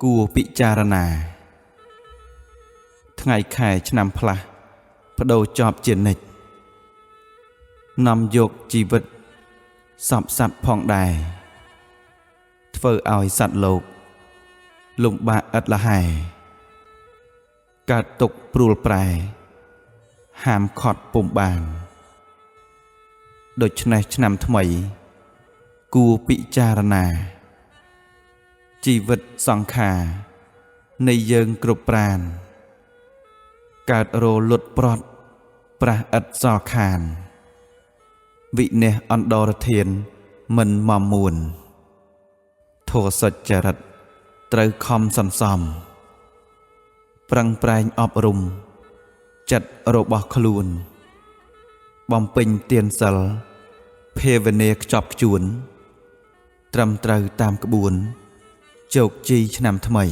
គួរពិចារណាថ្ងៃខែឆ្នាំផ្លាស់បដូរចប់ជានិច្ចនាំយកជីវិតសពសត្វផងដែរធ្វើឲ្យសត្វលោកលំបាកឥតលហែកើតទុកព្រួលប្រែហាមខត់ពុំបានដូច្នេះឆ្នាំថ្មីគួរពិចារណាជីវិតសង្ខារនៃយើងគ្រប់ប្រានកើតរលត់ប្រត់ប្រះឥតសល់ខានវិនិច្ឆ័យអន្តរធានមិនមមួនធម៌សុចរិតត្រូវខំសន្សំប្រឹងប្រែងអប់រំចិត្តរបស់ខ្លួនបំពេញទានសិលភាវនាខ្ជាប់ខ្ជួនត្រឹមត្រូវតាមក្បួនជោគជ័យឆ្នាំថ្មី